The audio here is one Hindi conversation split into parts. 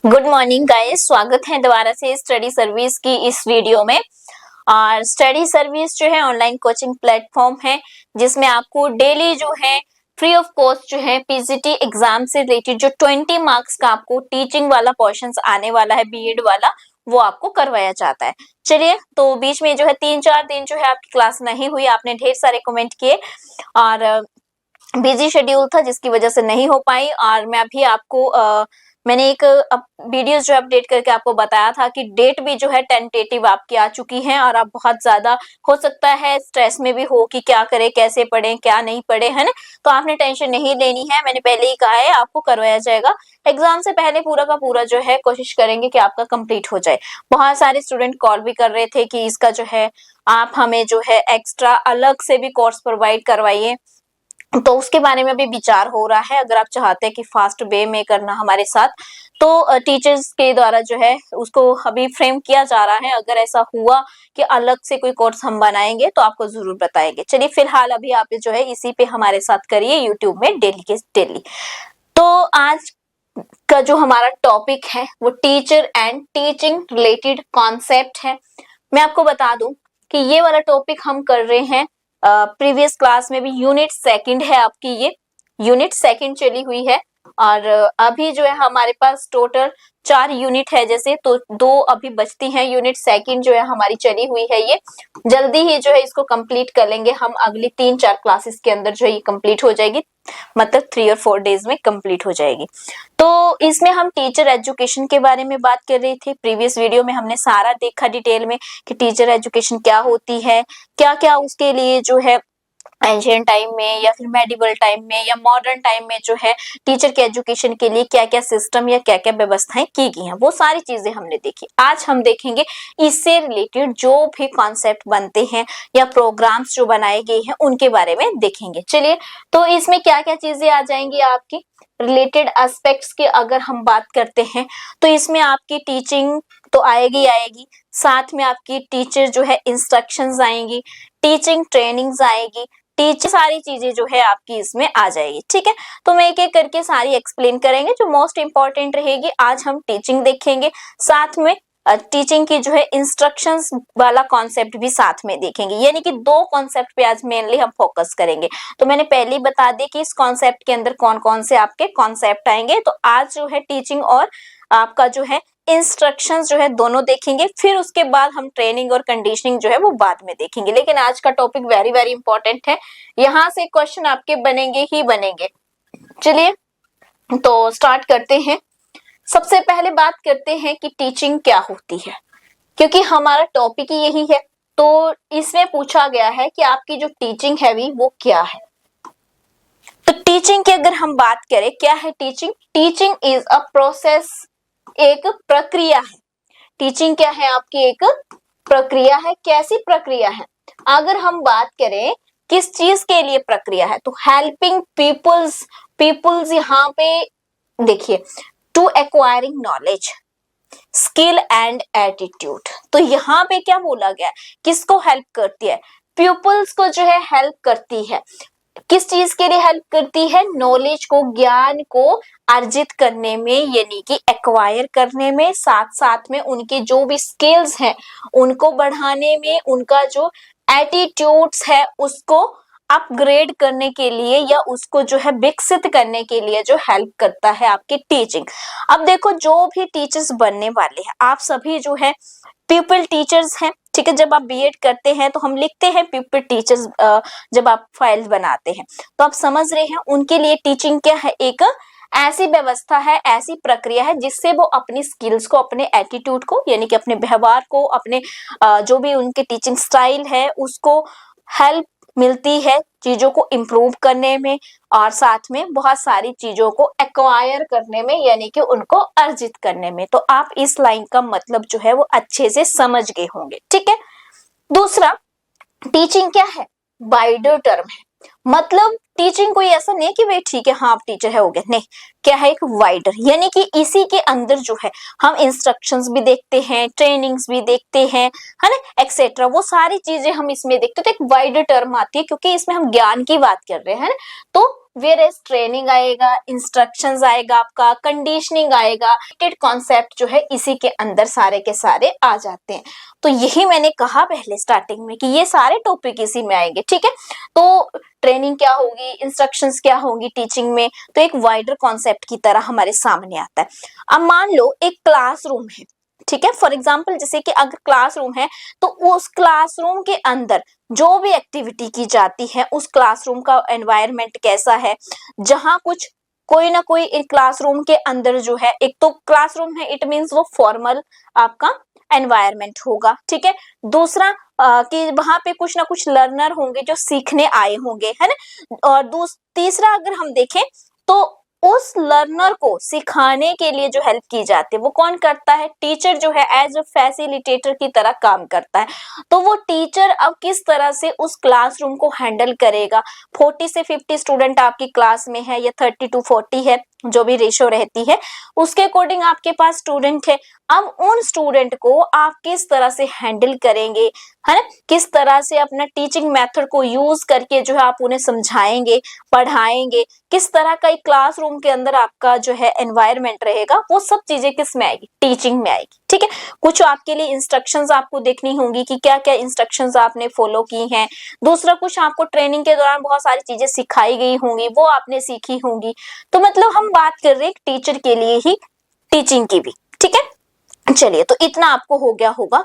गुड मॉर्निंग गाइस, स्वागत है दोबारा से स्टडी सर्विस की इस वीडियो में। और स्टडी सर्विस जो है ऑनलाइन कोचिंग प्लेटफॉर्म है जिसमें आपको डेली जो है फ्री ऑफ कॉस्ट जो है पीजीटी एग्जाम से रिलेटेड जो 20 मार्क्स का आपको टीचिंग वाला पोर्शंस आने वाला है बीएड वाला, वो आपको करवाया जाता है। चलिए, तो बीच में जो है 3-4 दिन जो है आपकी क्लास नहीं हुई, आपने ढेर सारे कमेंट किए और बिजी शेड्यूल था जिसकी वजह से नहीं हो पाई। और मैं अभी आपको मैंने एक वीडियोस जो अपडेट करके आपको बताया था कि डेट भी जो है टेंटेटिव आपकी आ चुकी है और आप बहुत ज्यादा हो सकता है स्ट्रेस में भी हो कि क्या करें, कैसे पढ़ें, क्या नहीं पढ़े, है ना। तो आपने टेंशन नहीं लेनी है, मैंने पहले ही कहा है आपको करवाया जाएगा। एग्जाम से पहले पूरा का पूरा जो है कोशिश करेंगे कि आपका कंप्लीट हो जाए। बहुत सारे स्टूडेंट कॉल भी कर रहे थे कि इसका जो है आप हमें जो है एक्स्ट्रा अलग से भी कोर्स प्रोवाइड करवाइए, तो उसके बारे में भी विचार हो रहा है। अगर आप चाहते हैं कि फास्ट वे में करना हमारे साथ, तो टीचर्स के द्वारा जो है उसको अभी फ्रेम किया जा रहा है। अगर ऐसा हुआ कि अलग से कोई कोर्स हम बनाएंगे तो आपको जरूर बताएंगे। चलिए, फिलहाल अभी आप जो है इसी पे हमारे साथ करिए यूट्यूब में डेली के डेली। तो आज का जो हमारा टॉपिक है वो teacher and teaching related concept है। मैं आपको बता दूं कि ये वाला टॉपिक हम कर रहे हैं प्रीवियस क्लास में भी। यूनिट सेकंड है आपकी, ये यूनिट सेकंड चली हुई है और अभी जो है हमारे पास टोटल 4 यूनिट है, जैसे तो 2 अभी बचती हैं। यूनिट सेकंड जो है हमारी चली हुई है, ये जल्दी ही जो है इसको कंप्लीट कर लेंगे हम। अगली 3-4 क्लासेस के अंदर जो है ये कंप्लीट हो जाएगी, मतलब 3 और 4 डेज में कंप्लीट हो जाएगी। तो इसमें हम टीचर एजुकेशन के बारे में बात कर रहे थे। प्रीवियस वीडियो में हमने सारा देखा डिटेल में कि टीचर एजुकेशन क्या होती है, क्या क्या उसके लिए जो है एंशिएंट टाइम में या फिर मेडिवल टाइम में या मॉडर्न टाइम में जो है टीचर के एजुकेशन के लिए क्या क्या सिस्टम या क्या क्या व्यवस्थाएं की गई हैं, वो सारी चीजें हमने देखी। आज हम देखेंगे इससे रिलेटेड जो भी कॉन्सेप्ट बनते हैं या प्रोग्राम्स जो बनाए गए हैं उनके बारे में देखेंगे। चलिए, तो इसमें क्या क्या चीजें आ जाएंगी आपकी रिलेटेड एस्पेक्ट्स की अगर हम बात करते हैं, तो इसमें आपकी टीचिंग तो आएगी आएगी, साथ में आपकी टीचर जो है इंस्ट्रक्शंस आएंगी, टीचिंग ट्रेनिंग्स आएगी, टीचर सारी चीजें जो है आपकी इसमें आ जाएगी। ठीक है, तो मैं एक एक करके सारी एक्सप्लेन करेंगे। जो मोस्ट इंपॉर्टेंट रहेगी, आज हम टीचिंग देखेंगे, साथ में टीचिंग की जो है इंस्ट्रक्शंस वाला कॉन्सेप्ट भी साथ में देखेंगे। यानी कि 2 कॉन्सेप्ट पे आज मेनली हम फोकस करेंगे। तो मैंने पहले ही बता दिया कि इस कॉन्सेप्ट के अंदर कौन कौन से आपके कॉन्सेप्ट आएंगे। तो आज जो है टीचिंग और आपका जो है इंस्ट्रक्शंस जो है दोनों देखेंगे, फिर उसके बाद हम ट्रेनिंग और कंडीशनिंग जो है वो बाद में देखेंगे। लेकिन आज का टॉपिक वेरी वेरी इंपॉर्टेंट है, यहाँ से क्वेश्चन आपके बनेंगे ही बनेंगे। चलिए, तो स्टार्ट करते हैं। सबसे पहले बात करते हैं कि टीचिंग क्या होती है, क्योंकि हमारा टॉपिक ही यही है। तो इसमें पूछा गया है कि आपकी जो टीचिंग है वो क्या है। तो टीचिंग की अगर हम बात करें, क्या है teaching? Teaching is a process, एक प्रक्रिया है। टीचिंग क्या है आपकी? एक प्रक्रिया है। कैसी प्रक्रिया है? अगर हम बात करें किस चीज के लिए प्रक्रिया है, तो हेल्पिंग पीपुल्स यहाँ पे देखिए, to acquiring knowledge, skill and attitude. तो यहाँ पे क्या बोला गया है, किसको हेल्प करती है? पीपल्स को जो है हेल्प करती है। किस चीज के लिए हेल्प करती है? नॉलेज को, ज्ञान को अर्जित करने में, यानी कि एक्वायर करने में, साथ साथ में उनके जो भी स्किल्स हैं उनको बढ़ाने में, उनका जो एटीट्यूड्स है उसको अपग्रेड करने के लिए या उसको जो है विकसित करने के लिए जो हेल्प करता है आपकी टीचिंग। अब देखो, जो भी टीचर्स बनने वाले हैं, आप सभी जो है पीपल टीचर्स हैं। ठीक है, जब आप बीएड करते हैं तो हम लिखते हैं पीपल टीचर्स। जब आप फाइल्स बनाते हैं तो आप समझ रहे हैं, उनके लिए टीचिंग क्या है? एक ऐसी व्यवस्था है, ऐसी प्रक्रिया है जिससे वो अपनी स्किल्स को, अपने एटीट्यूड को, यानी कि अपने व्यवहार को, अपने जो भी उनके टीचिंग स्टाइल है उसको हेल्प मिलती है चीजों को इम्प्रूव करने में, और साथ में बहुत सारी चीजों को एक्वायर करने में, यानी कि उनको अर्जित करने में। तो आप इस लाइन का मतलब जो है वो अच्छे से समझ गए होंगे। ठीक है, दूसरा, टीचिंग क्या है? वाइडर टर्म है। मतलब टीचिंग कोई ऐसा नहीं है कि भाई ठीक है हाँ आप टीचर है हो गया, नहीं। क्या है? एक वाइडर, यानी कि इसी के अंदर जो है हम इंस्ट्रक्शंस भी देखते हैं, ट्रेनिंग्स भी देखते हैं, है ना, एक्सेट्रा। वो सारी चीजें हम इसमें देखते हैं। तो एक वाइडर टर्म आती है, क्योंकि इसमें हम ज्ञान की बात कर रहे हैं, तो वेयरएज ट्रेनिंग आएगा, इंस्ट्रक्शंस आएगा, आपका कंडीशनिंग आएगा, कॉन्सेप्ट जो है इसी के अंदर सारे के सारे आ जाते हैं। तो यही मैंने कहा पहले स्टार्टिंग में कि ये सारे टॉपिक इसी में आएंगे, ठीक है। तो ट्रेनिंग क्या होगी, इंस्ट्रक्शंस क्या होंगी टीचिंग में, तो एक वाइडर कॉन्सेप्ट की तरह हमारे सामने आता है। अब मान लो एक क्लासरूम है, ठीक है, फॉर एग्जाम्पल जैसे कि अगर क्लासरूम है तो उस क्लासरूम के अंदर जो भी एक्टिविटी की जाती है, उस क्लासरूम का एनवायरनमेंट कैसा है, जहां कुछ कोई ना कोई एक क्लासरूम के अंदर जो है, एक तो क्लासरूम है इट मींस वो फॉर्मल आपका एनवायरनमेंट होगा, ठीक है। दूसरा कि वहां पे कुछ ना कुछ लर्नर होंगे जो सीखने आए होंगे, है ना। और तीसरा अगर हम देखें तो उस लर्नर को सिखाने के लिए जो हेल्प की जाती है वो कौन करता है, टीचर जो है एज अ फैसिलिटेटर की तरह काम करता है। तो वो टीचर अब किस तरह से उस क्लासरूम को हैंडल करेगा, 40 से 50 स्टूडेंट आपकी क्लास में है या 30 to 40 है, जो भी रेशो रहती है उसके अकॉर्डिंग आपके पास स्टूडेंट है। अब उन स्टूडेंट को आप किस तरह से हैंडल करेंगे, है ना, किस तरह से अपना टीचिंग मेथड को यूज करके जो है आप उन्हें समझाएंगे, पढ़ाएंगे, किस तरह का एक क्लासरूम के अंदर आपका जो है एनवायरनमेंट रहेगा, वो सब चीजें किस में आएगी, टीचिंग में आएगी, ठीक है। कुछ आपके लिए इंस्ट्रक्शंस आपको देखनी होंगी कि क्या क्या इंस्ट्रक्शंस आपने फॉलो की हैं। दूसरा कुछ आपको ट्रेनिंग के दौरान बहुत सारी चीजें सिखाई गई होंगी, वो आपने सीखी होंगी। तो मतलब हम बात कर रहे हैं टीचर के लिए ही टीचिंग की भी, ठीक है। चलिए, तो इतना आपको हो गया होगा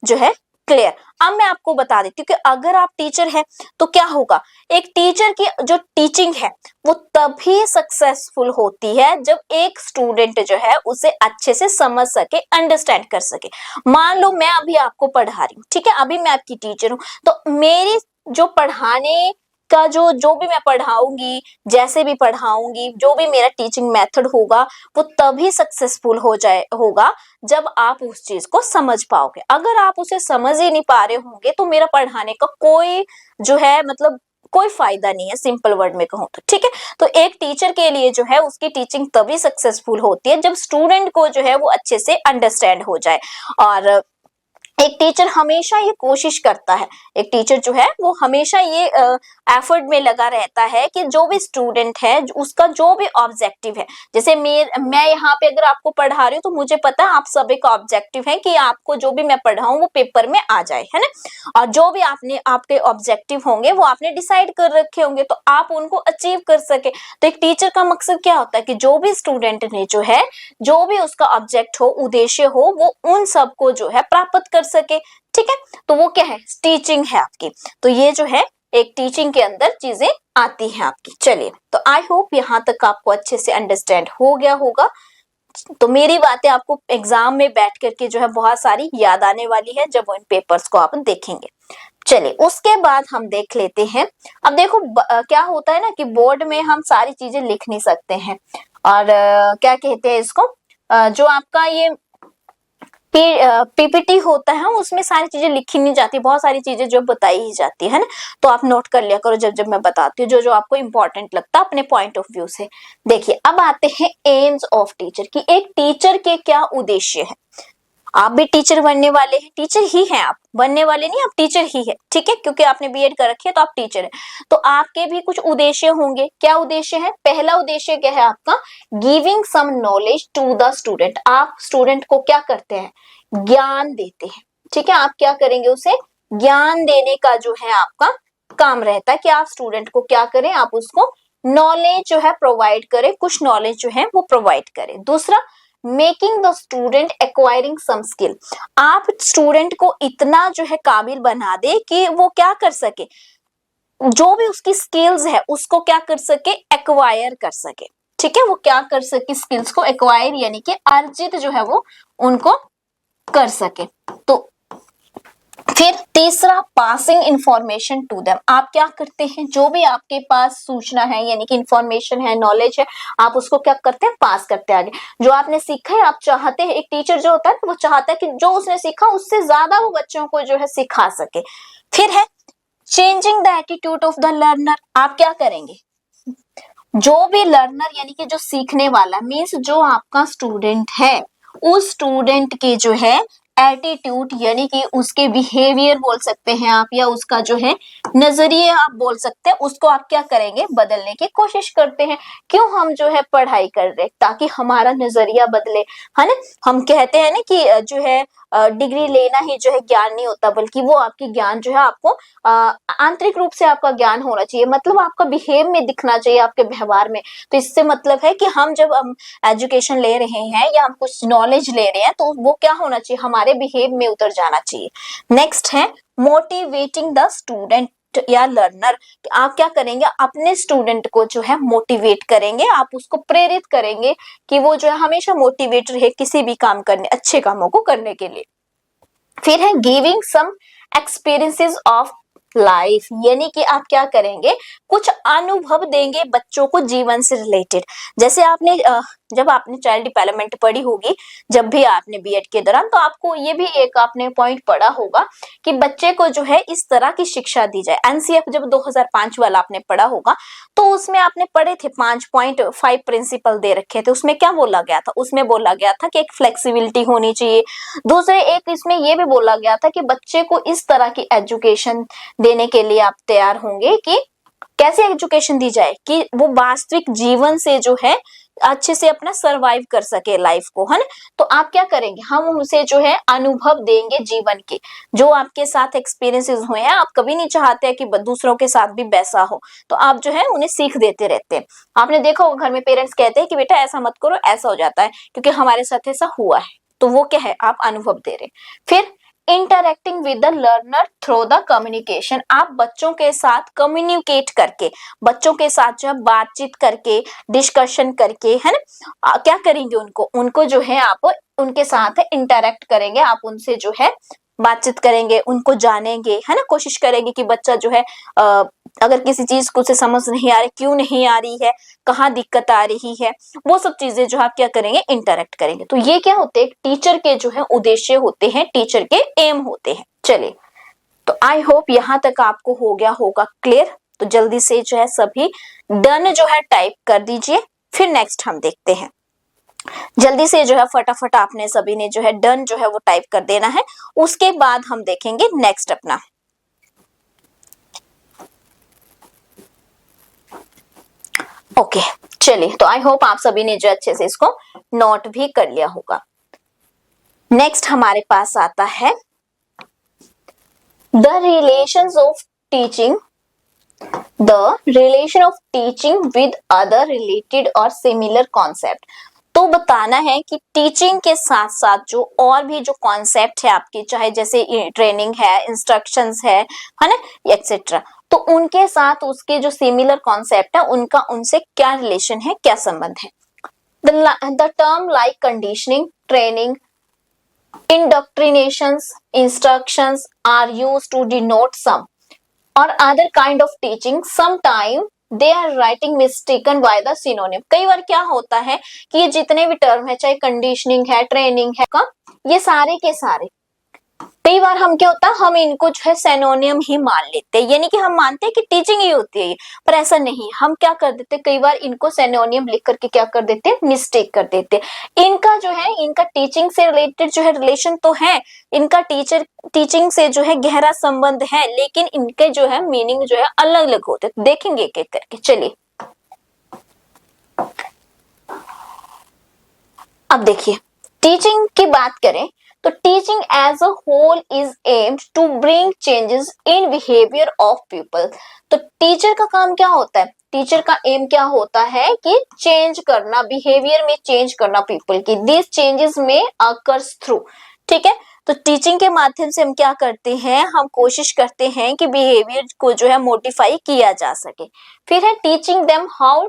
जो है क्लियर। अब मैं आपको बता देती हूँ कि अगर आप टीचर हैं तो क्या होगा। एक टीचर की जो टीचिंग है वो तभी सक्सेसफुल होती है जब एक स्टूडेंट जो है उसे अच्छे से समझ सके, अंडरस्टैंड कर सके। मान लो मैं अभी आपको पढ़ा रही हूँ, ठीक है, अभी मैं आपकी टीचर हूँ, तो मेरी जो पढ़ाने का जो भी मैं पढ़ाऊंगी, जैसे भी पढ़ाऊंगी, जो भी मेरा टीचिंग मेथड होगा वो तभी सक्सेसफुल होगा जब आप उस चीज को समझ पाओगे। अगर आप उसे समझ ही नहीं पा रहे होंगे तो मेरा पढ़ाने का कोई जो है मतलब कोई फायदा नहीं है, सिंपल वर्ड में कहूँ तो, ठीक है। तो एक टीचर के लिए जो है उसकी टीचिंग तभी सक्सेसफुल होती है जब स्टूडेंट को जो है वो अच्छे से अंडरस्टैंड हो जाए। और एक टीचर हमेशा ये कोशिश करता है, एक टीचर जो है वो हमेशा ये एफर्ट में लगा रहता है कि जो भी स्टूडेंट है उसका जो भी ऑब्जेक्टिव है, जैसे मैं यहाँ पे अगर आपको पढ़ा रही हूँ तो मुझे पता है आप सभी का ऑब्जेक्टिव है कि आपको जो भी मैं पढ़ाऊँ वो पेपर में आ जाए, है ना। और जो भी आपके ऑब्जेक्टिव होंगे वो आपने डिसाइड कर रखे होंगे तो आप उनको अचीव कर सके। तो एक टीचर का मकसद क्या होता है कि जो भी स्टूडेंट ने जो है जो भी उसका ऑब्जेक्ट हो, उद्देश्य हो, वो उन सबको जो है प्राप्त कर सके, ठीक है। तो वो क्या है, टीचिंग है आपकी। तो ये जो है एक टीचिंग के अंदर चीजें आती हैं आपकी। चलिए, तो आई होप यहाँ तक आपको अच्छे से अंडरस्टैंड हो गया होगा। तो मेरी बातें आपको एग्जाम में बैठ करके जो है बहुत सारी याद आने वाली है जब इन पेपर्स को आप देखेंगे। चलिए, उसके बाद हम देख लेते हैं। अब देखो क्या होता है ना कि बोर्ड में हम सारी चीजें लिख नहीं सकते हैं, और क्या कहते हैं इसको, जो आपका ये पीपीटी होता है उसमें सारी चीजें लिखी नहीं जाती, बहुत सारी चीजें जो बताई ही जाती है ना। तो आप नोट कर लिया करो जब जब मैं बताती हूँ जो जो आपको इंपॉर्टेंट लगता है अपने पॉइंट ऑफ व्यू से। देखिए, अब आते हैं एम्स ऑफ टीचर की एक टीचर के क्या उद्देश्य है। आप भी टीचर बनने वाले हैं, टीचर ही हैं आप, बनने वाले नहीं, आप टीचर ही है, ठीक है, क्योंकि आपने बीएड कर रखी है तो आप टीचर है। तो आपके भी कुछ उद्देश्य होंगे। क्या उद्देश्य है, पहला उद्देश्य क्या है आपका, giving some knowledge to the student. आप स्टूडेंट को क्या करते हैं, ज्ञान देते हैं, ठीक है। आप क्या करेंगे, उसे ज्ञान देने का जो है आपका काम रहता है कि आप स्टूडेंट को क्या करें, आप उसको नॉलेज जो है प्रोवाइड करें, कुछ नॉलेज जो है वो प्रोवाइड करें। दूसरा, making the student acquiring some skill. आप स्टूडेंट को इतना जो है काबिल बना दे कि वो क्या कर सके, जो भी उसकी स्किल्स है उसको क्या कर सके, एक्वायर कर सके, ठीक है। वो क्या कर सके, स्किल्स को एक्वायर यानी कि अर्जित जो है वो उनको कर सके। तो फिर तीसरा, पासिंग इंफॉर्मेशन टू देम। आप क्या करते हैं, जो भी आपके पास सूचना है यानी कि इंफॉर्मेशन है, नॉलेज है, आप उसको क्या करते हैं, पास करते हैं आगे। जो आपने सीखा है आप चाहते हैं, एक टीचर जो होता है वो चाहता है कि जो उसने सीखा उससे ज्यादा वो बच्चों को जो है सिखा सके। फिर है changing the attitude of the learner. आप क्या करेंगे, जो भी लर्नर यानी कि जो सीखने वाला मीन्स जो आपका स्टूडेंट है, उस स्टूडेंट के जो है एटीट्यूड यानी कि उसके बिहेवियर बोल सकते हैं आप, या उसका जो है नजरिए आप बोल सकते हैं, उसको आप क्या करेंगे, बदलने की कोशिश करते हैं। क्यों हम जो है पढ़ाई कर रहे हैं, ताकि हमारा नजरिया बदले, है ना। हम कहते हैं ना कि जो है डिग्री लेना ही जो है ज्ञान नहीं होता, बल्कि वो आपकी ज्ञान जो है आपको आंतरिक रूप से आपका ज्ञान होना चाहिए, मतलब आपका बिहेव में दिखना चाहिए, आपके व्यवहार में। तो इससे मतलब है कि हम जब हम एजुकेशन ले रहे हैं या हम कुछ नॉलेज ले रहे हैं, तो वो क्या होना चाहिए, हमारे बिहेव में उतर जाना चाहिए। नेक्स्ट है मोटिवेटिंग द स्टूडेंट या लर्नर। आप क्या करेंगे, अपने स्टूडेंट को जो है मोटिवेट करेंगे, आप उसको प्रेरित करेंगे कि वो जो है हमेशा मोटिवेट रहे किसी भी काम करने, अच्छे कामों को करने के लिए। फिर है giving some experiences of life, यानी कि आप क्या करेंगे, कुछ अनुभव देंगे बच्चों को जीवन से रिलेटेड। जैसे आपने जब आपने चाइल्ड डेवलपमेंट पढ़ी होगी, जब भी आपने बीएड के दौरान, तो आपको ये भी एक आपने पॉइंट पढ़ा होगा कि बच्चे को जो है इस तरह की शिक्षा दी जाए। एनसीएफ जब 2005 वाला आपने पढ़ा होगा, तो उसमें आपने पढ़े थे 5.5 प्रिंसिपल दे रखे थे। उसमें क्या बोला गया था, उसमें बोला गया था कि एक फ्लेक्सिबिलिटी होनी चाहिए। दूसरे एक इसमें ये भी बोला गया था कि बच्चे को इस तरह की एजुकेशन देने के लिए आप तैयार होंगे कि कैसे एजुकेशन दी जाए कि वो वास्तविक जीवन से जो है अच्छे से अपना सरवाइव कर सके लाइफ को, है ना। तो आप क्या करेंगे, हम उसे जो है अनुभव देंगे जीवन के, जो आपके साथ एक्सपीरियंसेस हुए हैं। आप कभी नहीं चाहते हैं कि दूसरों के साथ भी वैसा हो, तो आप जो है उन्हें सीख देते रहते हैं। आपने देखा होगा घर में पेरेंट्स कहते हैं कि बेटा ऐसा मत करो, ऐसा हो जाता है, क्योंकि हमारे साथ ऐसा हुआ है। तो वो क्या है, आप अनुभव दे रहे। फिर interacting with the learner through the communication, आप बच्चों के साथ कम्युनिकेट करके, बच्चों के साथ जो है बातचीत करके, डिस्कशन करके, है ना, क्या करेंगे, उनको जो है आप उनके साथ इंटरेक्ट करेंगे, आप उनसे जो है बातचीत करेंगे, उनको जानेंगे, है ना। कोशिश करेंगे कि बच्चा जो है अगर किसी चीज को उसे समझ नहीं आ रही, क्यों नहीं आ रही है, कहाँ दिक्कत आ रही है, वो सब चीजें जो आप क्या करेंगे, इंटरेक्ट करेंगे। तो ये क्या होते हैं, टीचर के जो है उद्देश्य होते हैं, टीचर के एम होते हैं। चलिए, तो आई होप यहाँ तक आपको हो गया होगा क्लियर। तो जल्दी से जो है सभी डन जो है टाइप कर दीजिए, फिर नेक्स्ट हम देखते हैं। जल्दी से जो है फटाफट आपने सभी ने जो है डन जो है वो टाइप कर देना है, उसके बाद हम देखेंगे नेक्स्ट अपना। ओके, चलिए, तो आई होप आप सभी ने जो अच्छे से इसको नोट भी कर लिया होगा। नेक्स्ट हमारे पास आता है the relations of teaching, the relation of teaching with other related और सिमिलर कॉन्सेप्ट। तो बताना है कि टीचिंग के साथ साथ जो और भी जो कॉन्सेप्ट है आपके, चाहे जैसे ट्रेनिंग है, इंस्ट्रक्शंस है ना, एक्सेट्रा, तो उनके साथ उसके जो सिमिलर कॉन्सेप्ट है उनका उनसे क्या रिलेशन है, क्या संबंध है। The term like conditioning, training, indoctrinations, instructions are used to denote some or other kind of teaching. Sometime they are writing mistaken by the synonym. कई बार क्या होता है कि ये जितने भी टर्म है, चाहे कंडीशनिंग है, ट्रेनिंग है, ये सारे के सारे कई बार हम क्या होता है, हम इनको जो है सिनोनियम ही मान लेते हैं, यानी कि हम मानते हैं कि टीचिंग ही होती है, पर ऐसा नहीं। हम क्या कर देते हैं, कई बार इनको सिनोनियम लिख करके क्या कर देते हैं, मिस्टेक कर देते हैं। इनका जो है, इनका टीचिंग से रिलेटेड जो है रिलेशन तो है, इनका टीचिंग से जो है गहरा संबंध है, लेकिन इनके जो है मीनिंग जो है अलग अलग होते हैं। देखेंगे एक एक करके। चलिए, अब देखिए, टीचिंग की बात करें तो teaching as a whole is aimed to bring changes in behaviour of people. तो टीचर का काम क्या होता है, टीचर का एम क्या होता है कि चेंज करना, बिहेवियर में चेंज करना पीपल की। दिस चेंजेस में अकर्स थ्रू, ठीक है। तो टीचिंग के माध्यम से हम क्या करते हैं, हम कोशिश करते हैं कि बिहेवियर को जो है मोडिफाई किया जा सके। फिर है teaching them how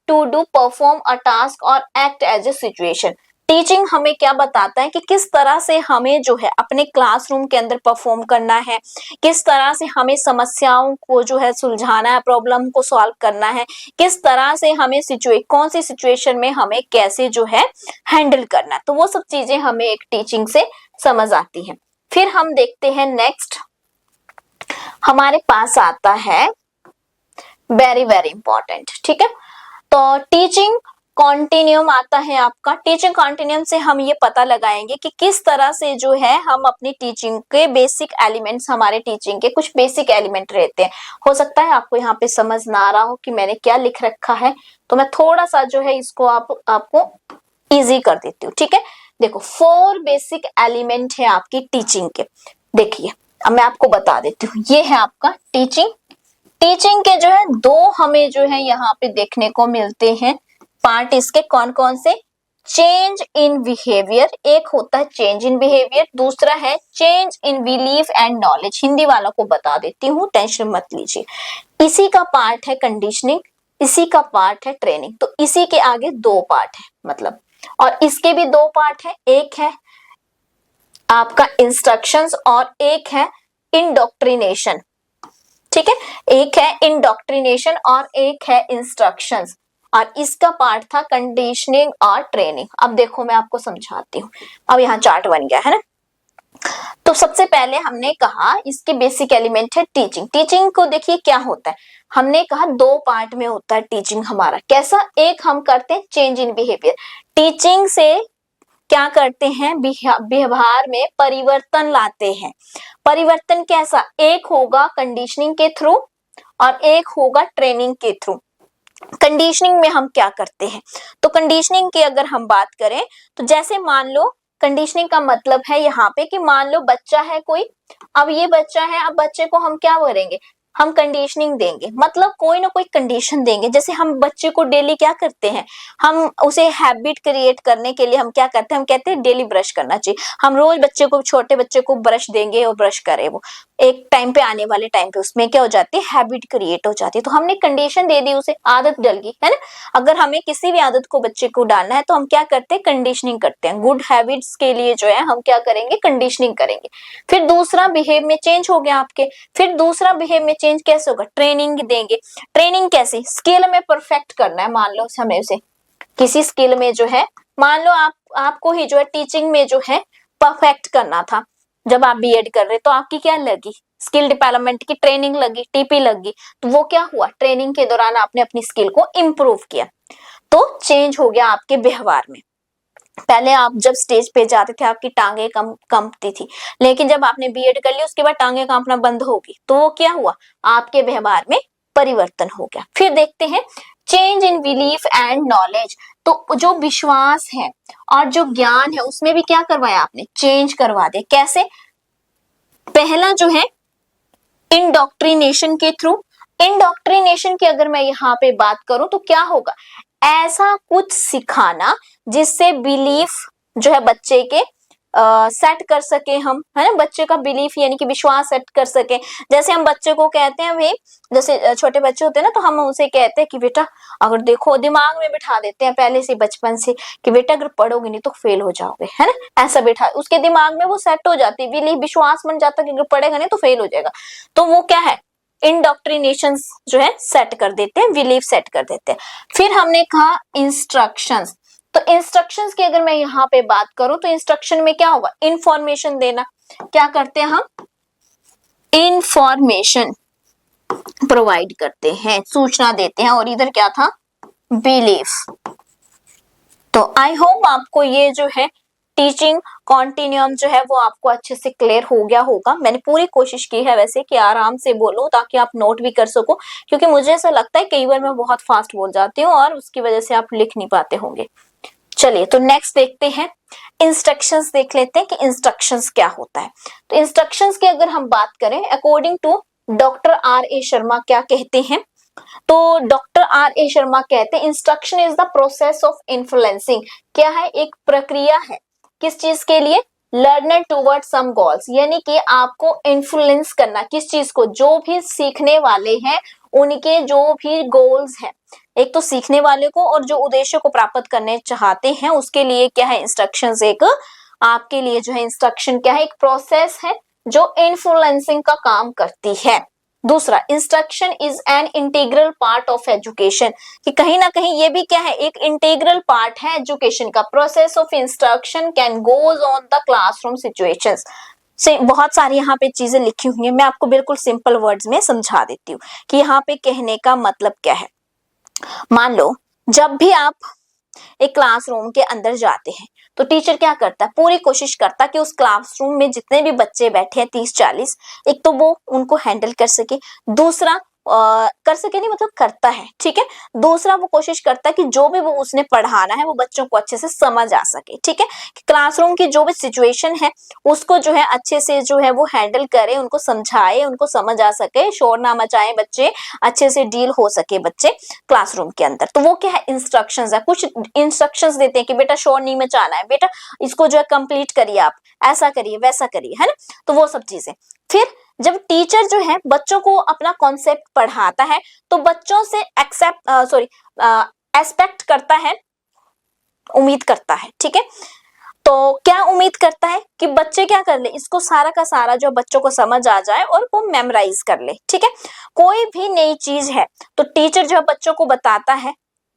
to do perform a task और act as a situation. Teaching हमें क्या बताता है कि किस तरह से हमें जो है अपने क्लासरूम के अंदर परफॉर्म करना है, किस तरह से हमें समस्याओं को जो है सुलझाना है, प्रॉब्लम को सॉल्व करना है, किस तरह से हमें कौन सी सिचुएशन में हमें कैसे जो है हैंडल करना है। तो वो सब चीजें हमें एक टीचिंग से समझ आती हैं। फिर हम देखते हैं नेक्स्ट हमारे पास आता है वेरी वेरी इंपॉर्टेंट, ठीक है। तो टीचिंग कॉन्टिन्यूम आता है आपका। टीचिंग कॉन्टिन्यूम से हम ये पता लगाएंगे कि किस तरह से जो है हम अपनी टीचिंग के बेसिक एलिमेंट्स, हमारे टीचिंग के कुछ बेसिक एलिमेंट रहते हैं। हो सकता है आपको यहाँ पे समझ ना आ रहा हो कि मैंने क्या लिख रखा है, तो मैं थोड़ा सा जो है इसको आपको इजी कर देती हूँ, ठीक है। देखो 4 बेसिक एलिमेंट है आपकी टीचिंग के। देखिए अब मैं आपको बता देती हूँ, ये है आपका टीचिंग। टीचिंग के जो है 2 हमें जो है यहाँ पे देखने को मिलते हैं पार्ट इसके। कौन कौन से? चेंज इन बिहेवियर, एक होता है चेंज इन बिहेवियर, दूसरा है change in belief and knowledge. Hindi वालों को बता देती हूँ, टेंशन मत लीजिए। इसी का पार्ट है कंडीशनिंग, इसी का पार्ट है ट्रेनिंग। तो इसी के आगे 2 पार्ट है मतलब, और इसके भी 2 पार्ट है, एक है आपका इंस्ट्रक्शंस और एक है इंडोक्ट्रिनेशन, ठीक है। एक है इंडोक्ट्रिनेशन और एक है इंस्ट्रक्शंस, और इसका पार्ट था कंडीशनिंग और ट्रेनिंग। अब देखो मैं आपको समझाती हूँ। अब यहाँ चार्ट बन गया है ना। तो सबसे पहले हमने कहा इसके बेसिक एलिमेंट है टीचिंग। टीचिंग को देखिए क्या होता है, हमने कहा 2 पार्ट में होता है टीचिंग हमारा। कैसा? एक हम करते हैं चेंज इन बिहेवियर, टीचिंग से क्या करते हैं, व्यवहार में परिवर्तन लाते हैं। परिवर्तन कैसा? एक होगा कंडीशनिंग के थ्रू और एक होगा ट्रेनिंग के थ्रू। कंडीशनिंग में हम क्या करते हैं, तो कंडीशनिंग की अगर हम बात करें तो जैसे मान लो, कंडीशनिंग का मतलब है यहाँ पे कि मान लो बच्चा है कोई, अब ये बच्चा है, अब बच्चे को हम क्या करेंगे, हम कंडीशनिंग देंगे, मतलब कोई ना कोई कंडीशन देंगे। जैसे हम बच्चे को डेली क्या करते हैं, हम उसे हैबिट क्रिएट करने के लिए हम क्या करते हैं, हम कहते हैं डेली ब्रश करना चाहिए। हम रोज बच्चे को, छोटे बच्चे को ब्रश देंगे और ब्रश करे, वो एक टाइम पे, आने वाले टाइम पे उसमें क्या हो जाती है, हैबिट क्रिएट हो जाती है। तो हमने कंडीशन दे दी उसे, आदत डल गई है ना। अगर हमें किसी भी आदत को बच्चे को डालना है तो हम क्या करते हैं, कंडीशनिंग करते हैं। गुड हैबिट्स के लिए जो है हम क्या करेंगे, कंडीशनिंग करेंगे। फिर दूसरा बिहेव में चेंज हो गया आपके, फिर दूसरा बिहेव में चेंज कैसे होगा, ट्रेनिंग देंगे। ट्रेनिंग कैसे, स्किल में परफेक्ट करना है। मान लो हमें उसे किसी स्किल में जो है, मान लो आपको ही जो है टीचिंग में जो है परफेक्ट करना था। जब आप बीएड कर रहे तो आपकी क्या लगी, स्किल डेवलपमेंट की ट्रेनिंग लगी, टीपी लगी। तो वो क्या हुआ, ट्रेनिंग के दौरान आपने अपनी स्किल को इम्प्रूव किया, तो चेंज हो गया आपके व्यवहार में। पहले आप जब स्टेज पे जाते थे आपकी टांगे कंपती थी, लेकिन जब आपने बीएड कर लिया उसके बाद टांगे कांपना बंद होगी, तो वो क्या हुआ, आपके व्यवहार में परिवर्तन हो गया। फिर देखते हैं change in belief and knowledge. तो जो विश्वास है और जो ज्ञान है उसमें भी क्या करवाया आपने, चेंज करवा दे। कैसे? पहला जो है इंडोक्ट्रिनेशन के थ्रू। इंडोक्ट्रिनेशन की अगर मैं यहाँ पे बात करूं तो क्या होगा, ऐसा कुछ सिखाना जिससे बिलीफ जो है बच्चे के सेट कर सके हम, है ना। बच्चे का बिलीफ यानी कि विश्वास सेट कर सके। जैसे हम बच्चे को कहते हैं भाई, जैसे छोटे बच्चे होते हैं ना, तो हम उनसे कहते हैं कि बेटा अगर देखो, दिमाग में बिठा देते हैं पहले से बचपन से कि बेटा अगर पढ़ोगे नहीं तो फेल हो जाओगे, है ना। ऐसा बिठा, उसके दिमाग में वो सेट हो जाती है, बिलीफ, विश्वास बन जाता है कि अगर पढ़ेगा नहीं तो फेल हो जाएगा। तो वो क्या है, इंडोक्ट्रिनेशन जो है सेट कर देते हैं, बिलीफ सेट कर देते हैं। फिर हमने कहा इंस्ट्रक्शंस। तो इंस्ट्रक्शंस की अगर मैं यहाँ पे बात करूं तो इंस्ट्रक्शन में क्या होगा, इंफॉर्मेशन देना। क्या करते हैं हम, इंफॉर्मेशन प्रोवाइड करते हैं, सूचना देते हैं। और इधर क्या था, बिलीफ। तो आई होप आपको ये जो है टीचिंग कॉन्टिन्यूम जो है वो आपको अच्छे से क्लियर हो गया होगा। मैंने पूरी कोशिश की है वैसे कि आराम से बोलूं ताकि आप नोट भी कर सको, क्योंकि मुझे ऐसा लगता है कई बार मैं बहुत फास्ट बोल जाती हूँ और उसकी वजह से आप लिख नहीं पाते होंगे। चलिए तो नेक्स्ट देखते हैं, इंस्ट्रक्शंस देख लेते हैं कि इंस्ट्रक्शंस क्या होता है। तो इंस्ट्रक्शंस की अगर हम बात करें, according to doctor R.A. Sharma क्या कहते हैं, तो डॉक्टर R.A. शर्मा कहते हैं instruction is the process of influencing. क्या है, एक प्रक्रिया है, किस चीज के लिए, लर्नर टूवर्ड सम गोल्स, यानी कि आपको इन्फ्लुएंस करना, किस चीज को, जो भी सीखने वाले हैं उनके जो भी गोल्स हैं, एक तो सीखने वाले को और जो उद्देश्य को प्राप्त करने चाहते हैं उसके लिए क्या है, इंस्ट्रक्शंस एक आपके लिए जो है, इंस्ट्रक्शन क्या है, एक प्रोसेस है जो इन्फ्लुएंसिंग का काम करती है। दूसरा, instruction is an integral part of education, कि कहीं ना कहीं ये भी क्या है, एक इंटीग्रल पार्ट है एजुकेशन का। Process of instruction can goes on the classroom situations. से बहुत सारी यहाँ पे चीजें लिखी हुई हैं, मैं आपको बिल्कुल सिंपल वर्ड्स में समझा देती हूँ कि यहाँ पे कहने का मतलब क्या है। मान लो जब भी आप एक क्लासरूम के अंदर जाते हैं तो टीचर क्या करता है, पूरी कोशिश करता है कि उस क्लासरूम में जितने भी बच्चे बैठे हैं 30-40, एक तो वो उनको हैंडल कर सके, दूसरा कर सके नहीं मतलब करता है, ठीक है। दूसरा वो कोशिश करता है कि जो भी वो उसने पढ़ाना है वो बच्चों को अच्छे से समझ आ सके, ठीक है। क्लासरूम की जो भी सिचुएशन है उसको जो है अच्छे से जो है वो हैंडल करे, उनको समझाए, उनको समझ आ सके, शोर ना मचाए बच्चे, अच्छे से डील हो सके बच्चे क्लासरूम के अंदर। तो वो क्या है, इंस्ट्रक्शंस है, कुछ इंस्ट्रक्शंस देते हैं कि बेटा शोर नहीं मचाना है, बेटा इसको जो है कंप्लीट करिए, आप ऐसा करिए वैसा करिए, है ना। तो वो सब चीजें। फिर जब टीचर जो है बच्चों को अपना कॉन्सेप्ट पढ़ाता है तो बच्चों से एक्सपेक्ट करता है, उम्मीद करता है, ठीक है। तो क्या उम्मीद करता है कि बच्चे क्या कर ले, इसको सारा का सारा जो बच्चों को समझ आ जाए और वो मेमोराइज कर ले, ठीक है। कोई भी नई चीज है तो टीचर जो बच्चों को बताता है,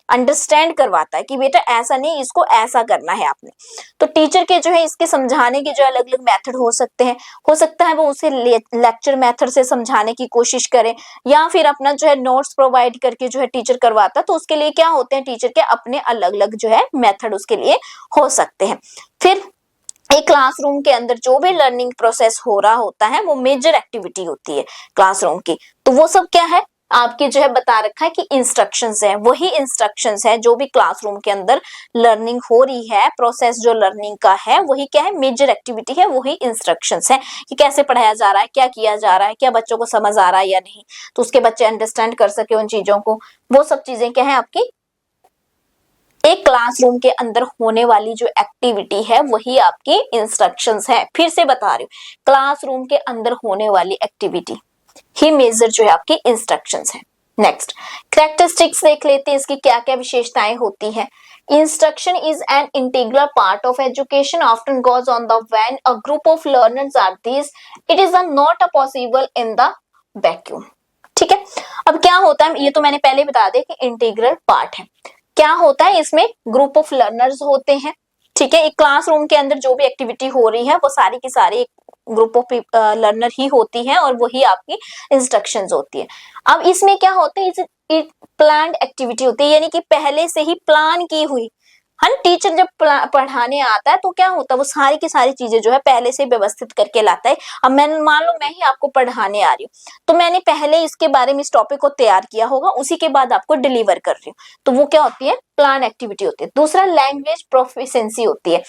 अंडरस्टैंड करवाता है कि बेटा ऐसा नहीं, इसको ऐसा करना है आपने। तो टीचर के जो है इसके समझाने के जो अलग अलग मेथड हो सकते हैं, हो सकता है वो उसे लेक्चर मेथड से समझाने की कोशिश करे या फिर अपना जो है नोट्स प्रोवाइड करके जो है टीचर करवाता है। तो उसके लिए क्या होते हैं, टीचर के अपने अलग अलग जो है मेथड उसके लिए हो सकते हैं। फिर एक क्लासरूम के अंदर जो भी लर्निंग प्रोसेस हो रहा होता है वो मेजर एक्टिविटी होती है क्लासरूम की। तो वो सब क्या है, आपके जो है बता रखा है कि इंस्ट्रक्शंस है, वही इंस्ट्रक्शंस है जो भी क्लासरूम के अंदर लर्निंग हो रही है, प्रोसेस जो लर्निंग का है वही क्या है, मेजर एक्टिविटी है, वही इंस्ट्रक्शंस है कि कैसे पढ़ाया जा रहा है, क्या किया जा रहा है, क्या बच्चों को समझ आ रहा है या नहीं, तो उसके बच्चे अंडरस्टैंड कर सके उन चीजों को। वो सब चीजें क्या है आपकी एक क्लासरूम के अंदर होने वाली जो एक्टिविटी है वही आपकी इंस्ट्रक्शंस है। फिर से बता रही हूँ, क्लासरूम के अंदर होने वाली एक्टिविटी ही मेजर जो है आपकी इंस्ट्रक्शंस है। नेक्स्ट कैरेक्टरिस्टिक्स देख लेते हैं, इसकी क्या क्या विशेषताएं होती है। Instruction is an integral part of education often goes on the when a group of learners are this, it is not a possible in the vacuum, ठीक है। अब क्या होता है, ये तो मैंने पहले बता दिया कि इंटीग्रल पार्ट है। क्या होता है, इसमें ग्रुप ऑफ लर्नर्स होते हैं, ठीक है। एक क्लासरूम के अंदर जो भी एक्टिविटी हो रही है वो सारी की सारी ग्रुप ऑफ लर्नर ही होती है और वही आपकी इंस्ट्रक्शंस होती है। अब इसमें क्या होता है, प्लान्ड एक्टिविटी होती है, यानी कि पहले से ही प्लान की हुई, हाँ। टीचर जब पढ़ाने आता है तो क्या होता है, वो सारी की सारी चीजें जो है पहले से व्यवस्थित करके लाता है। अब मैं मान लो मैं ही आपको पढ़ाने आ रही हूँ तो मैंने पहले इसके बारे में इस टॉपिक को तैयार किया होगा, उसी के बाद आपको डिलीवर कर रही हूँ, तो वो क्या होती है, प्लान एक्टिविटी होती है। दूसरा लैंग्वेज प्रोफिशिएंसी होती है।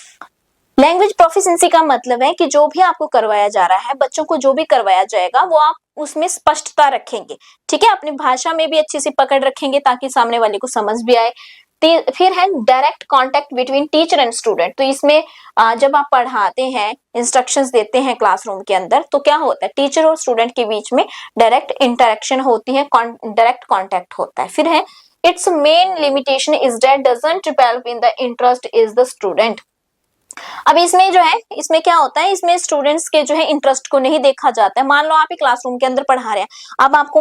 लैंग्वेज प्रोफिशिएंसी का मतलब है कि जो भी आपको करवाया जा रहा है, बच्चों को जो भी करवाया जाएगा वो आप उसमें स्पष्टता रखेंगे, ठीक है। अपनी भाषा में भी अच्छी सी पकड़ रखेंगे ताकि सामने वाले को समझ भी आए। फिर है direct contact between teacher and student. तो इसमें जब आप पढ़ाते हैं, इंस्ट्रक्शंस देते हैं क्लासरूम के अंदर, तो क्या होता है, टीचर और स्टूडेंट के बीच में डायरेक्ट इंटरेक्शन होती है, डायरेक्ट कांटेक्ट होता है। फिर है it's main limitation is that doesn't develop in the interest is the student. अब इसमें जो है, इसमें क्या होता है, इसमें स्टूडेंट्स के जो है इंटरेस्ट को नहीं देखा जाता है। मान लो आप एक क्लासरूम के अंदर पढ़ा रहे हैं, अब आपको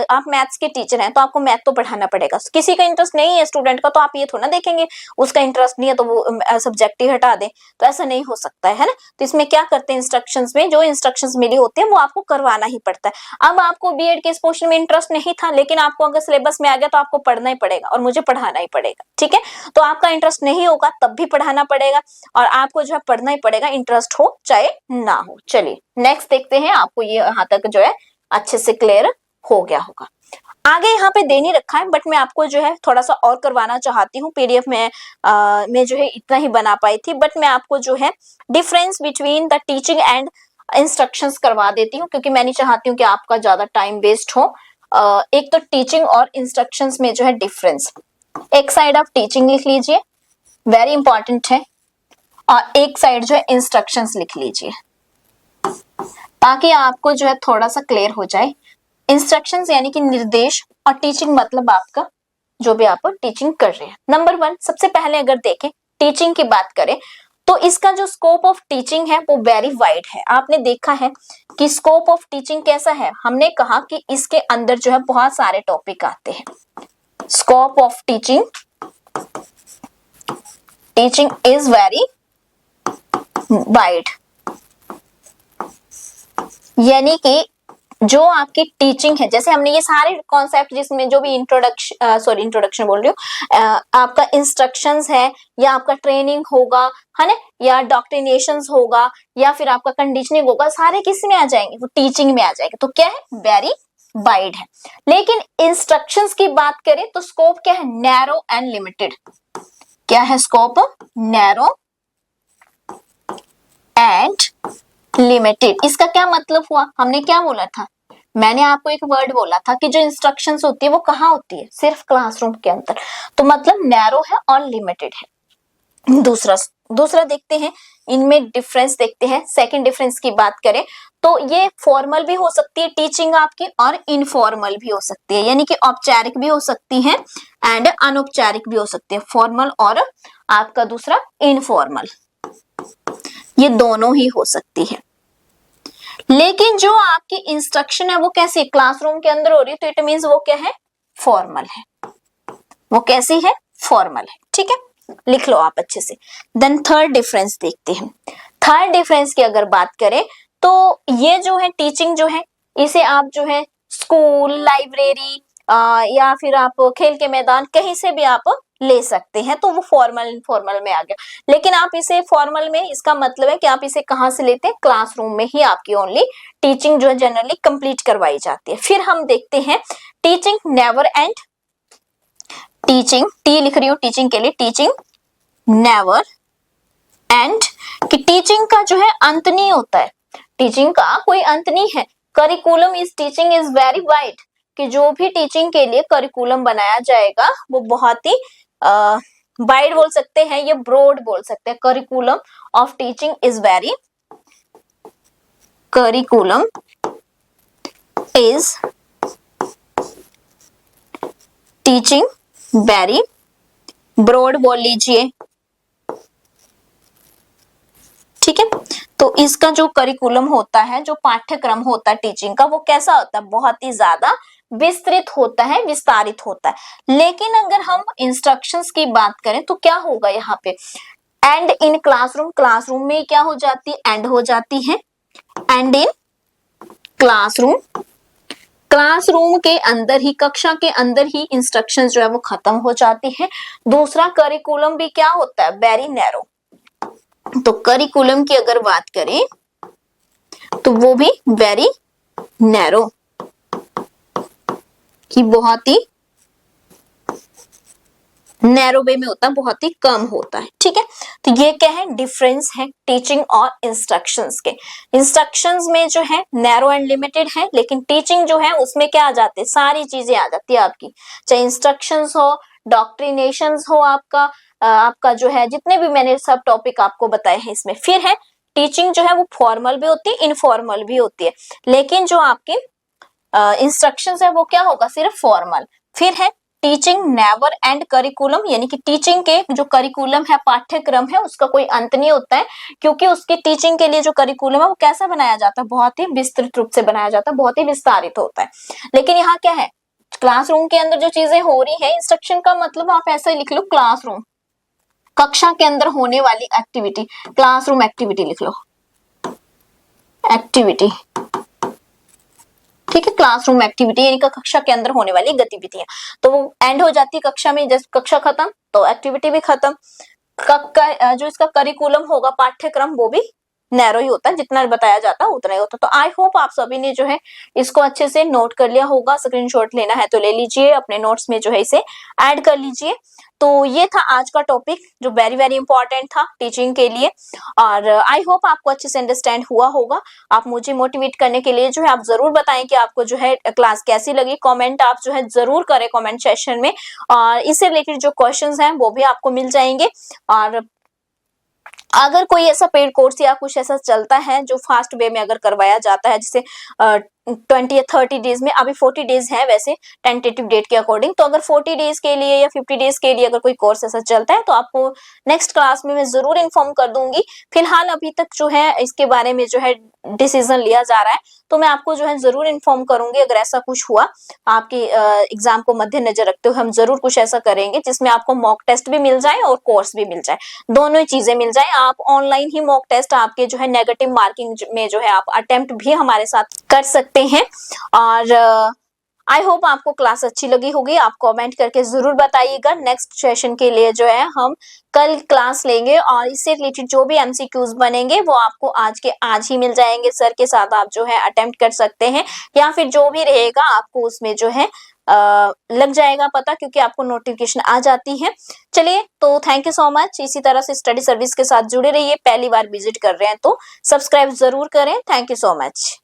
आप मैथ्स के टीचर हैं तो आपको मैथ तो पढ़ाना पड़ेगा। किसी का इंटरेस्ट नहीं है स्टूडेंट का तो आप ये थोड़ा ना देखेंगे उसका इंटरेस्ट नहीं है तो वो सब्जेक्ट ही हटा दें, तो ऐसा नहीं हो सकता है ना। तो इसमें क्या करते हैं, इंस्ट्रक्शंस में जो इंस्ट्रक्शंस मिली होती है वो आपको करवाना ही पड़ता है। अब आपको बीएड के इस पोर्शन में इंटरेस्ट नहीं था, लेकिन आपको अगर सिलेबस में आ गया तो आपको पढ़ना ही पड़ेगा और मुझे पढ़ाना ही पड़ेगा, ठीक है। तो आपका इंटरेस्ट नहीं होगा तब भी पढ़ाना पड़ेगा और आपको जो है पढ़ना ही पड़ेगा, इंटरेस्ट हो चाहे ना हो। चलिए नेक्स्ट देखते हैं, आपको ये यहाँ तक जो है अच्छे से क्लियर हो गया होगा। आगे यहाँ पे दे नहीं रखा है बट मैं आपको जो है थोड़ा सा और करवाना चाहती हूँ। पीडीएफ में मैं जो है इतना ही बना पाई थी, बट मैं आपको जो है difference between the teaching and instructions करवा देती हूँ, क्योंकि मैं नहीं चाहती हूँ कि आपका ज्यादा टाइम वेस्ट हो। एक तो टीचिंग और इंस्ट्रक्शंस में जो है डिफरेंस, एक साइड आप टीचिंग लिख लीजिए, वेरी इंपॉर्टेंट है, और एक साइड जो है इंस्ट्रक्शंस लिख लीजिए ताकि आपको जो है थोड़ा सा क्लियर हो जाए। इंस्ट्रक्शंस यानी कि निर्देश और टीचिंग मतलब आपका जो भी आप टीचिंग कर रहे हैं। नंबर 1, सबसे पहले अगर देखें टीचिंग की बात करें तो इसका जो स्कोप ऑफ टीचिंग है वो वेरी वाइड है। आपने देखा है कि स्कोप ऑफ टीचिंग कैसा है, हमने कहा कि इसके अंदर जो है बहुत सारे टॉपिक आते हैं। Scope of teaching is very wide, यानी कि जो आपकी टीचिंग है, जैसे हमने ये सारे कॉन्सेप्ट जिसमें जो भी इंट्रोडक्शन बोल रही हूँ, आपका इंस्ट्रक्शंस है या आपका ट्रेनिंग होगा, है ना, या डॉक्ट्रिनेशंस होगा या फिर आपका कंडीशनिंग होगा, सारे किस में आ जाएंगे, वो टीचिंग में आ जाएंगे। तो क्या है, वेरी वाइड है। लेकिन इंस्ट्रक्शंस की बात करें तो स्कोप क्या है, नैरो एंड लिमिटेड। क्या है स्कोप, नैरो एंड लिमिटेड। इसका क्या मतलब हुआ, हमने क्या बोला था, मैंने आपको एक वर्ड बोला था कि जो इंस्ट्रक्शंस होती है वो कहाँ होती है, सिर्फ क्लासरूम के अंदर। तो मतलब नैरो है और लिमिटेड है। दूसरा देखते हैं, इनमें डिफरेंस देखते हैं। सेकंड डिफरेंस की बात करें तो ये फॉर्मल भी हो सकती है टीचिंग आपकी और इनफॉर्मल भी हो सकती है, यानी कि औपचारिक भी हो सकती है एंड अनौपचारिक भी हो सकती है, फॉर्मल और आपका दूसरा इनफॉर्मल, ये दोनों ही हो सकती है। लेकिन जो आपकी इंस्ट्रक्शन है वो कैसी, क्लासरूम के अंदर हो रही है, तो इट मींस वो क्या है, फॉर्मल है। वो कैसी है, फॉर्मल है। ठीक है, लिख लो आप अच्छे से। देन थर्ड डिफरेंस देखते हैं। थर्ड डिफरेंस की अगर बात करें तो ये जो है टीचिंग जो है, इसे आप जो है स्कूल, लाइब्रेरी या फिर आप खेल के मैदान कहीं से भी आप ले सकते हैं, तो वो फॉर्मल इनफॉर्मल में आ गया। लेकिन आप इसे फॉर्मल में, इसका मतलब है कि आप इसे कहाँ से लेते हैं, क्लासरूम में ही आपकी ओनली टीचिंग जो है जनरली कंप्लीट करवाई जाती है। फिर हम देखते हैं teaching never and, teaching, T लिख रही हूँ टीचिंग के लिए, टीचिंग नेवर एंड, कि टीचिंग का जो है अंत नहीं होता है, टीचिंग का कोई अंत नहीं है। Curriculum is teaching is very wide, कि जो भी टीचिंग के लिए करिकुलम बनाया जाएगा वो बहुत ही वाइड बोल सकते हैं, ये ब्रॉड बोल सकते हैं। Curriculum of teaching is very, curriculum is teaching very broad बोल लीजिए। ठीक है, तो इसका जो करिकुलम होता है, जो पाठ्यक्रम होता है टीचिंग का, वो कैसा होता है, बहुत ही ज्यादा विस्तृत होता है, विस्तारित होता है। लेकिन अगर हम इंस्ट्रक्शंस की बात करें तो क्या होगा यहाँ पे, एंड इन क्लासरूम, क्लासरूम में क्या हो जाती है, एंड हो जाती है, एंड इन क्लासरूम, क्लासरूम के अंदर ही, कक्षा के अंदर ही इंस्ट्रक्शंस जो है वो खत्म हो जाती है। दूसरा करिकुलम भी क्या होता है, वेरी नैरो। तो करिकुलम की अगर बात करें तो वो भी वेरी नैरो, कि बहुत ही नैरो वे में होता है, बहुत ही कम होता है। ठीक है, तो ये क्या है, डिफरेंस है टीचिंग और इंस्ट्रक्शंस के। इंस्ट्रक्शंस में जो है नैरो एंड लिमिटेड है, लेकिन टीचिंग जो है उसमें क्या आ जाते हैं, सारी चीजें आ जाती है आपकी, चाहे इंस्ट्रक्शंस हो, डॉक्ट्रिनेशंस हो, आपका जो है जितने भी मैंने सब टॉपिक आपको बताए हैं इसमें। फिर है टीचिंग जो है वो फॉर्मल भी होती है, इनफॉर्मल भी होती है, लेकिन जो आपकी इंस्ट्रक्शंस है वो क्या होगा, सिर्फ फॉर्मल। फिर है टीचिंग नेवर एंड करिकुलम, यानी कि टीचिंग के जो करिकुलम है, पाठ्यक्रम है, उसका कोई अंत नहीं होता है, क्योंकि उसकी टीचिंग के लिए जो करिकुलम है वो कैसा बनाया जाता है, बहुत ही विस्तृत रूप से बनाया जाता है, बहुत ही विस्तारित होता है। लेकिन यहाँ क्या है, क्लासरूम के अंदर जो चीजें हो रही है, इंस्ट्रक्शन का मतलब आप ऐसा लिख लो, क्लासरूम, कक्षा के अंदर होने वाली एक्टिविटी, क्लासरूम एक्टिविटी लिख लो, एक्टिविटी। ठीक है, क्लासरूम एक्टिविटी यानी कि कक्षा के अंदर होने वाली गतिविधियां, तो वो एंड हो जाती है कक्षा में, जैसे कक्षा खत्म तो एक्टिविटी भी खत्म। जो इसका करिकुलम होगा, पाठ्यक्रम, वो भी नैरो ही होता है, जितना बताया जाता है उतना ही होता है। तो आई होप आप सभी ने जो है इसको अच्छे से नोट कर लिया होगा। स्क्रीनशॉट लेना है तो ले लीजिए, अपने नोट्स में जो है इसे ऐड कर लीजिए। तो ये था आज का टॉपिक जो वेरी वेरी इंपॉर्टेंट था टीचिंग के लिए, और आई होप आपको अच्छे से अंडरस्टैंड हुआ होगा। आप मुझे मोटिवेट करने के लिए जो है आप जरूर बताएं कि आपको जो है क्लास कैसी लगी। कमेंट आप जो है जरूर करें कमेंट सेक्शन में, और इससे रिलेटेड जो क्वेश्चंस हैं वो भी आपको मिल जाएंगे। और अगर कोई ऐसा पेड कोर्स या कुछ ऐसा चलता है जो फास्ट वे में अगर करवाया जाता है, जैसे 20 या 30 डेज में, अभी 40 डेज है वैसे टेंटेटिव डेट के अकॉर्डिंग, तो अगर 40 डेज के लिए या 50 डेज के लिए अगर कोई कोर्स ऐसा चलता है तो आपको नेक्स्ट क्लास में मैं जरूर इन्फॉर्म कर दूंगी। फिलहाल अभी तक जो है इसके बारे में जो है डिसीजन लिया जा रहा है, तो मैं आपको जो है जरूर इन्फॉर्म करूंगी। अगर ऐसा कुछ हुआ, आपके एग्जाम को मद्देनजर रखते हुए हम जरूर कुछ ऐसा करेंगे जिसमें आपको मॉक टेस्ट भी मिल जाए और कोर्स भी मिल जाए, दोनों ही चीजें मिल जाए। आप ऑनलाइन ही मॉक टेस्ट आपके जो है नेगेटिव मार्किंग में जो है आप अटेम्प्ट भी हमारे साथ कर सकते सकते हैं। और आई होप आपको क्लास अच्छी लगी होगी। आप कमेंट करके जरूर बताइएगा। नेक्स्ट सेशन के लिए जो है हम कल क्लास लेंगे और इससे रिलेटेड जो भी एमसीक्यूज बनेंगे वो आपको आज के आज ही मिल जाएंगे। सर के साथ आप जो है अटेम्प्ट कर सकते हैं या फिर जो भी रहेगा आपको उसमें जो है लग जाएगा पता, क्योंकि आपको नोटिफिकेशन आ जाती है। चलिए, तो थैंक यू सो मच। इसी तरह से स्टडी सर्विस के साथ जुड़े रहिए। पहली बार विजिट कर रहे हैं तो सब्सक्राइब जरूर करें। Thank you so much.